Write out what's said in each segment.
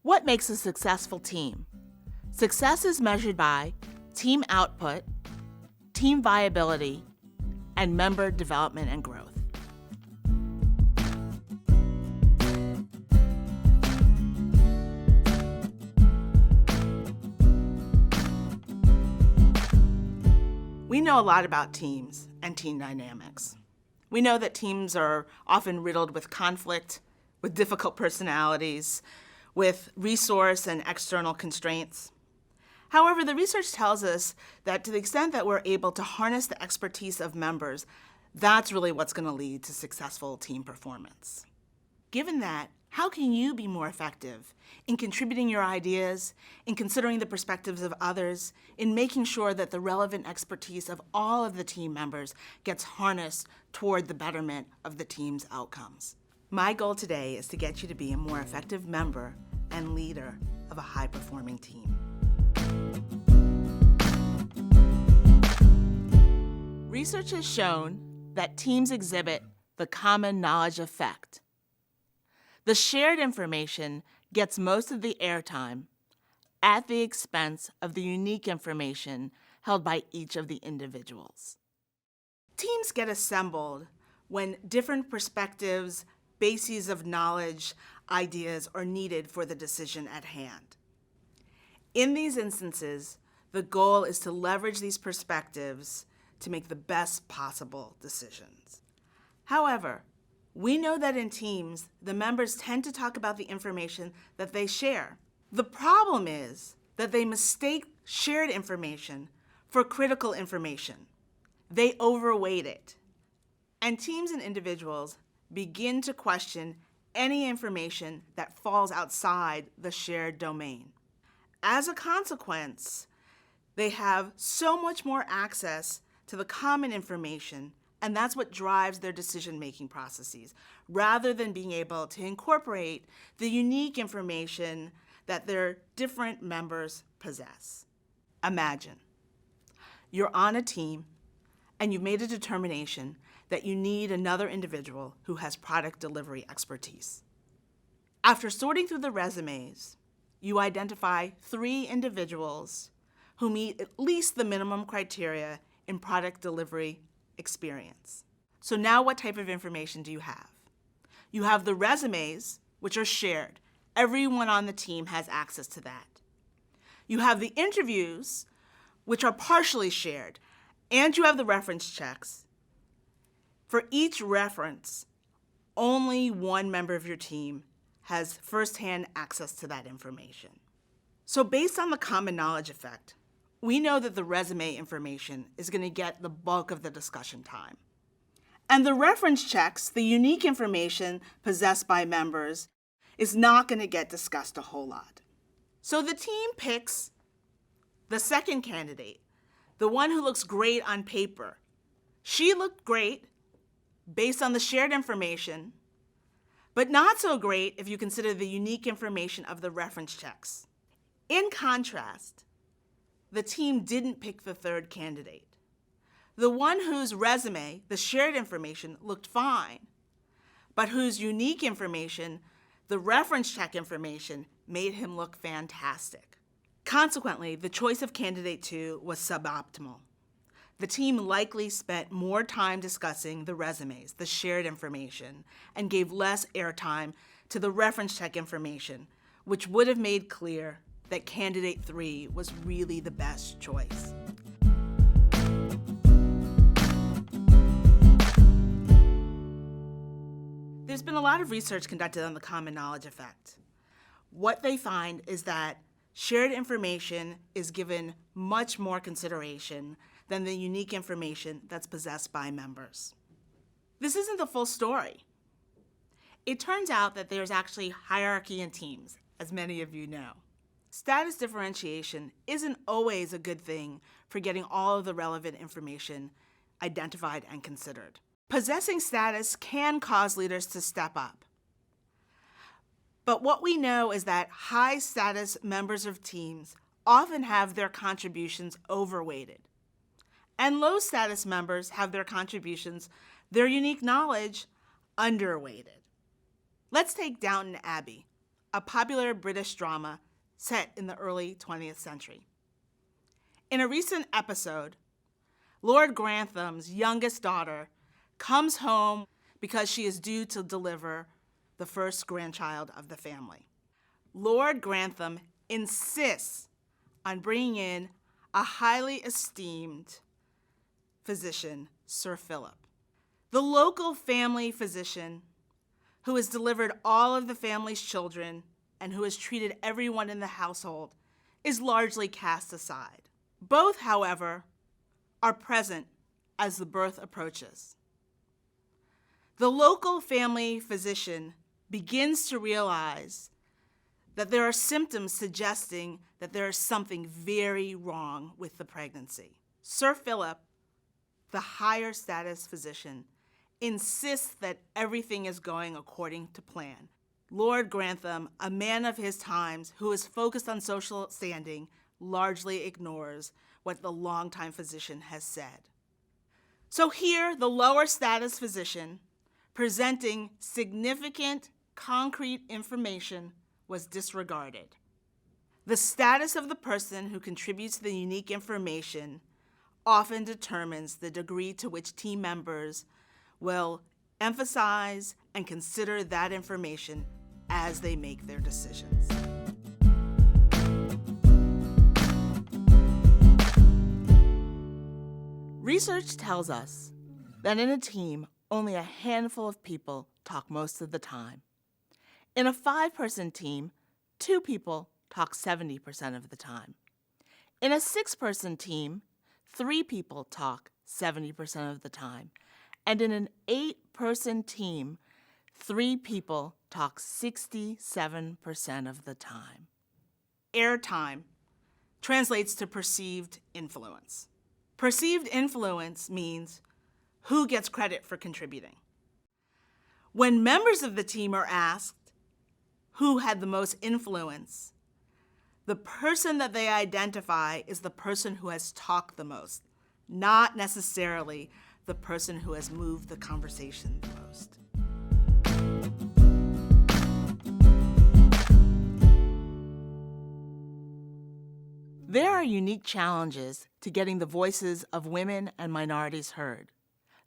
What makes a successful team? Success is measured by team output, team viability, and member development and growth. We know a lot about teams and team dynamics. We know that teams are often riddled with conflict, with difficult personalities, with resource and external constraints. However, the research tells us that to the extent that we're able to harness the expertise of members, that's really what's going to lead to successful team performance. Given that, how can you be more effective in contributing your ideas, in considering the perspectives of others, in making sure that the relevant expertise of all of the team members gets harnessed toward the betterment of the team's outcomes? My goal today is to get you to be a more effective member and leader of a high-performing team. Research has shown that teams exhibit the common knowledge effect. The shared information gets most of the airtime at the expense of the unique information held by each of the individuals. Teams get assembled when different perspectives, bases of knowledge, ideas are needed for the decision at hand. In these instances, the goal is to leverage these perspectives to make the best possible decisions. However, we know that in teams, the members tend to talk about the information that they share. The problem is that they mistake shared information for critical information. They overweight it. And teams and individuals begin to question any information that falls outside the shared domain. As a consequence, they have so much more access to the common information, and that's what drives their decision-making processes, rather than being able to incorporate the unique information that their different members possess. Imagine you're on a team and you've made a determination that you need another individual who has product delivery expertise. After sorting through the resumes, you identify 3 individuals who meet at least the minimum criteria in product delivery experience. So now what type of information do you have? You have the resumes, which are shared. Everyone on the team has access to that. You have the interviews, which are partially shared, and you have the reference checks. For each reference, only one member of your team has firsthand access to that information. So based on the common knowledge effect, we know that the resume information is going to get the bulk of the discussion time. And the reference checks, the unique information possessed by members, is not going to get discussed a whole lot. So the team picks the second candidate, the one who looks great on paper. She looked great based on the shared information, but not so great if you consider the unique information of the reference checks. In contrast, the team didn't pick the third candidate, the one whose resume, the shared information, looked fine, but whose unique information, the reference check information, made him look fantastic. Consequently, the choice of candidate 2 was suboptimal. The team likely spent more time discussing the resumes, the shared information, and gave less airtime to the reference check information, which would have made clear that candidate 3 was really the best choice. There's been a lot of research conducted on the common knowledge effect. What they find is that shared information is given much more consideration than the unique information that's possessed by members. This isn't the full story. It turns out that there's actually hierarchy in teams, as many of you know. Status differentiation isn't always a good thing for getting all of the relevant information identified and considered. Possessing status can cause leaders to step up. But what we know is that high status members of teams often have their contributions overweighted. And low status members have their contributions, their unique knowledge, underweighted. Let's take Downton Abbey, a popular British drama set in the early 20th century. In a recent episode, Lord Grantham's youngest daughter comes home because she is due to deliver the first grandchild of the family. Lord Grantham insists on bringing in a highly esteemed physician, Sir Philip. The local family physician who has delivered all of the family's children and who has treated everyone in the household is largely cast aside. Both, however, are present as the birth approaches. The local family physician begins to realize that there are symptoms suggesting that there is something very wrong with the pregnancy. Sir Philip, the higher status physician, insists that everything is going according to plan. Lord Grantham, a man of his times who is focused on social standing, largely ignores what the longtime physician has said. So here, the lower status physician, presenting significant, concrete information, was disregarded. The status of the person who contributes the unique information often determines the degree to which team members will emphasize and consider that information as they make their decisions. Research tells us that in a team, only a handful of people talk most of the time. In a 5-person team, 2 people talk 70% of the time. In a 6-person team, 3 people talk 70% of the time. And in an 8-person team, 3 people talk 67% of the time. AIRTIME translates to perceived influence. Perceived influence means who gets credit for contributing. When members of the team are asked who had the most influence, the person that they identify is the person who has talked the most, not necessarily the person who has moved the conversation the most. There are unique challenges to getting the voices of women and minorities heard.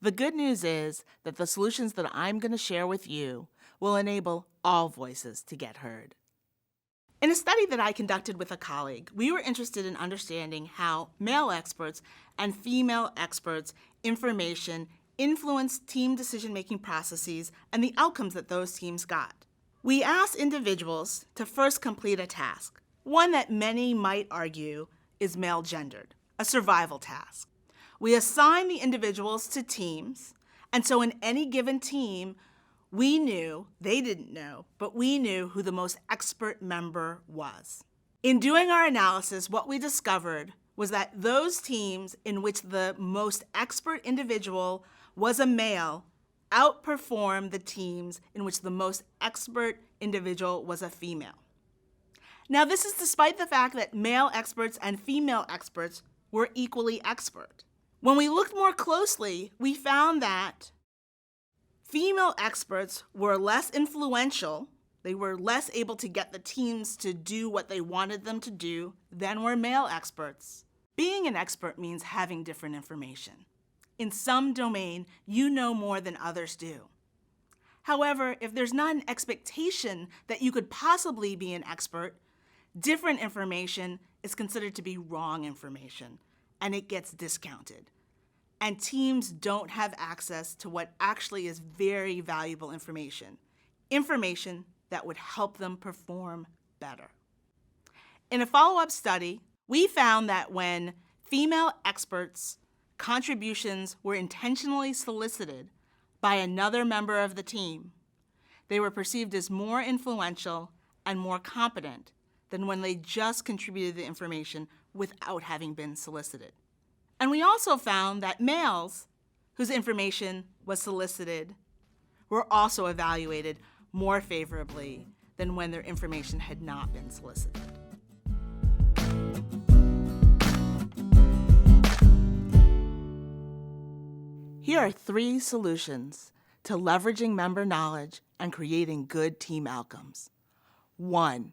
The good news is that the solutions that I'm going to share with you will enable all voices to get heard. In a study that I conducted with a colleague, we were interested in understanding how male experts and female experts' information influenced team decision-making processes and the outcomes that those teams got. We asked individuals to first complete a task, one that many might argue is male-gendered, a survival task. We assigned the individuals to teams, and so in any given team, we knew, they didn't know, but we knew who the most expert member was. In doing our analysis, what we discovered was that those teams in which the most expert individual was a male outperformed the teams in which the most expert individual was a female. Now, this is despite the fact that male experts and female experts were equally expert. When we looked more closely, we found that female experts were less influential, they were less able to get the teams to do what they wanted them to do than were male experts. Being an expert means having different information. In some domain, you know more than others do. However, if there's not an expectation that you could possibly be an expert, different information is considered to be wrong information, and it gets discounted. And teams don't have access to what actually is very valuable information that would help them perform better. In a follow-up study, we found that when female experts' contributions were intentionally solicited by another member of the team, they were perceived as more influential and more competent than when they just contributed the information without having been solicited. And we also found that males whose information was solicited were also evaluated more favorably than when their information had not been solicited. Here are 3 solutions to leveraging member knowledge and creating good team outcomes. 1.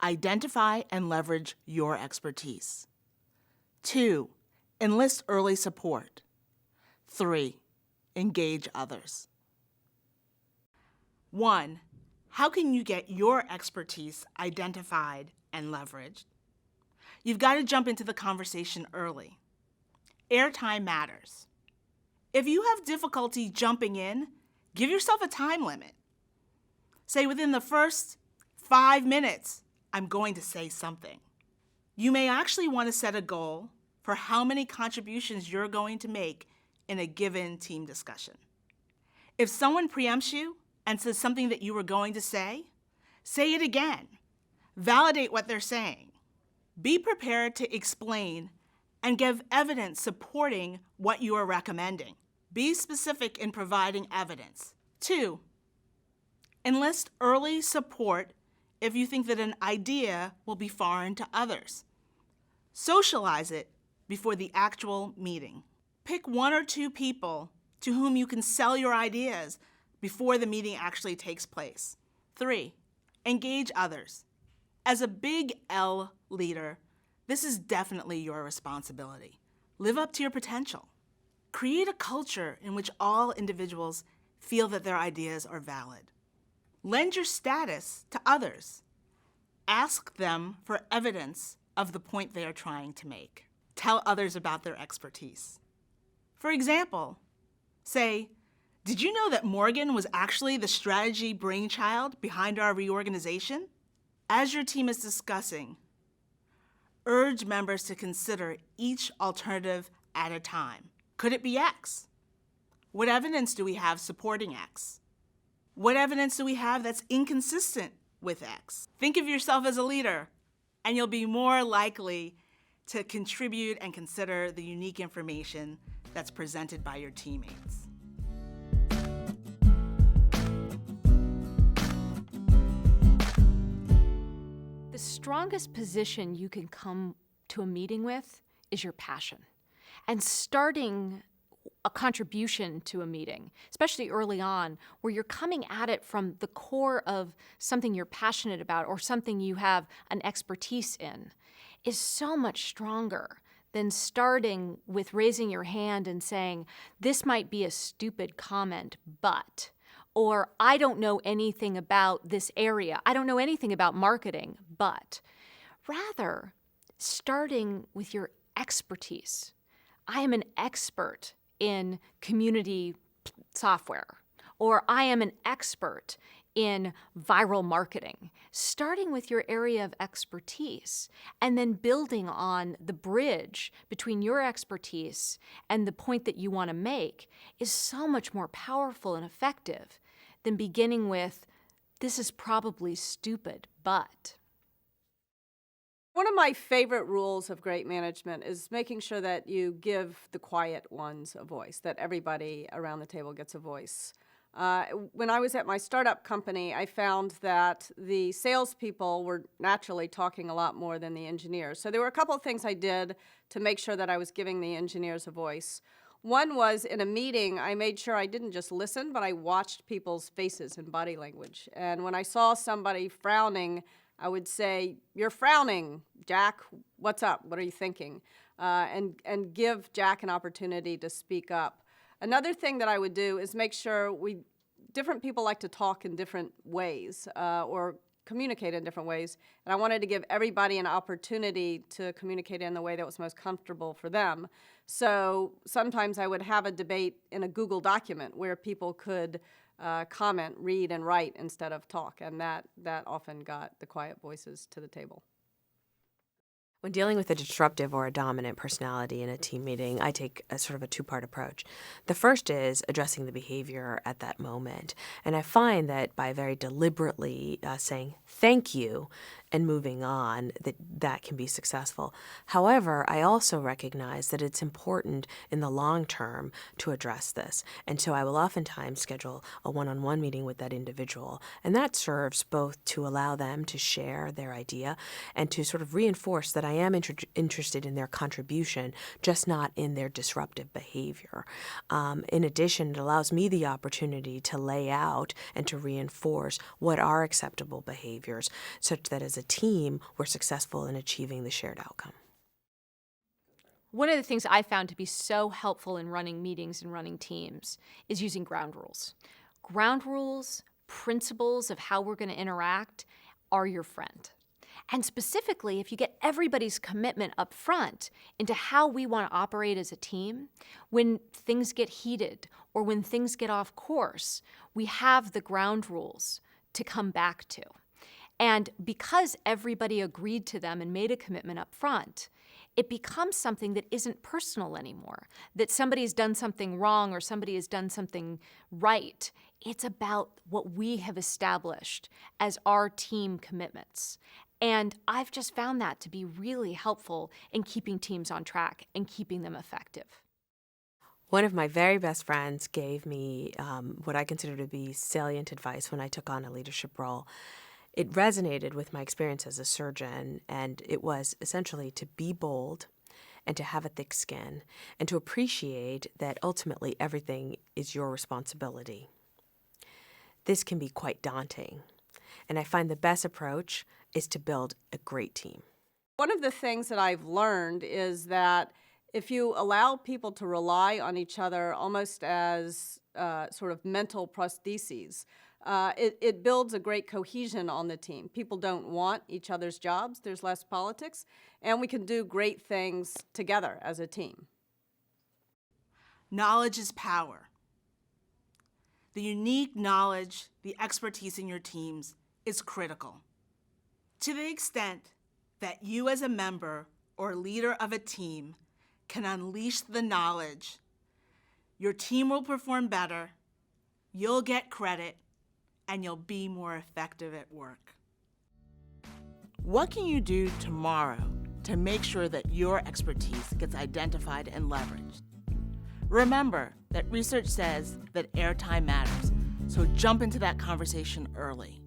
Identify and leverage your expertise. 2. Enlist early support. 3. Engage others. 1. How can you get your expertise identified and leveraged? You've got to jump into the conversation early. Airtime matters. If you have difficulty jumping in, give yourself a time limit. Say within the first 5 minutes, I'm going to say something. You may actually want to set a goal for how many contributions you're going to make in a given team discussion. If someone preempts you and says something that you were going to say it again. Validate what they're saying. Be prepared to explain and give evidence supporting what you are recommending. Be specific in providing evidence. 2, enlist early support if you think that an idea will be foreign to others. Socialize it before the actual meeting. Pick 1 or 2 people to whom you can sell your ideas before the meeting actually takes place. 3, engage others. As a big L leader, this is definitely your responsibility. Live up to your potential. Create a culture in which all individuals feel that their ideas are valid. Lend your status to others. Ask them for evidence of the point they are trying to make. Tell others about their expertise. For example, say, did you know that Morgan was actually the strategy brainchild behind our reorganization? As your team is discussing, urge members to consider each alternative at a time. Could it be X? What evidence do we have supporting X? What evidence do we have that's inconsistent with X? Think of yourself as a leader, and you'll be more likely to contribute and consider the unique information that's presented by your teammates. The strongest position you can come to a meeting with is your passion. And starting a contribution to a meeting, especially early on, where you're coming at it from the core of something you're passionate about or something you have an expertise in, is so much stronger than starting with raising your hand and saying, this might be a stupid comment, but, or I don't know anything about this area. I don't know anything about marketing, but. Rather, starting with your expertise. I am an expert in community software, or I am an expert in viral marketing. Starting with your area of expertise and then building on the bridge between your expertise and the point that you want to make is so much more powerful and effective than beginning with, this is probably stupid, but. One of my favorite rules of great management is making sure that you give the quiet ones a voice, that everybody around the table gets a voice. When I was at my startup company, I found that the salespeople were naturally talking a lot more than the engineers. So there were a couple of things I did to make sure that I was giving the engineers a voice. One was in a meeting, I made sure I didn't just listen, but I watched people's faces and body language. And when I saw somebody frowning, I would say, you're frowning, Jack, what's up? What are you thinking? And give Jack an opportunity to speak up. Another thing that I would do is make sure different people like to talk in different ways or communicate in different ways. And I wanted to give everybody an opportunity to communicate in the way that was most comfortable for them. So sometimes I would have a debate in a Google document where people could comment, read, and write instead of talk. And that often got the quiet voices to the table. When dealing with a disruptive or a dominant personality in a team meeting, I take a sort of a two-part approach. The first is addressing the behavior at that moment. And I find that by very deliberately saying thank you and moving on, that can be successful. However, I also recognize that it's important in the long term to address this. And so I will oftentimes schedule a one-on-one meeting with that individual. And that serves both to allow them to share their idea and to sort of reinforce that I am interested in their contribution, just not in their disruptive behavior. In addition, it allows me the opportunity to lay out and to reinforce what are acceptable behaviors, such that as a team, we're successful in achieving the shared outcome. One of the things I found to be so helpful in running meetings and running teams is using ground rules. Ground rules, principles of how we're going to interact are your friend. And specifically, if you get everybody's commitment up front into how we want to operate as a team, when things get heated or when things get off course, we have the ground rules to come back to. And because everybody agreed to them and made a commitment up front, it becomes something that isn't personal anymore, that somebody's done something wrong or somebody has done something right. It's about what we have established as our team commitments. And I've just found that to be really helpful in keeping teams on track and keeping them effective. One of my very best friends gave me what I consider to be salient advice when I took on a leadership role. It resonated with my experience as a surgeon, and it was essentially to be bold and to have a thick skin and to appreciate that ultimately everything is your responsibility. This can be quite daunting, and I find the best approach is to build a great team. One of the things that I've learned is that if you allow people to rely on each other almost as sort of mental prostheses, it builds a great cohesion on the team. People don't want each other's jobs. There's less politics. And we can do great things together as a team. Knowledge is power. The unique knowledge, the expertise in your teams is critical. To the extent that you as a member or leader of a team can unleash the knowledge, your team will perform better, you'll get credit, and you'll be more effective at work. What can you do tomorrow to make sure that your expertise gets identified and leveraged? Remember that research says that airtime matters, so jump into that conversation early.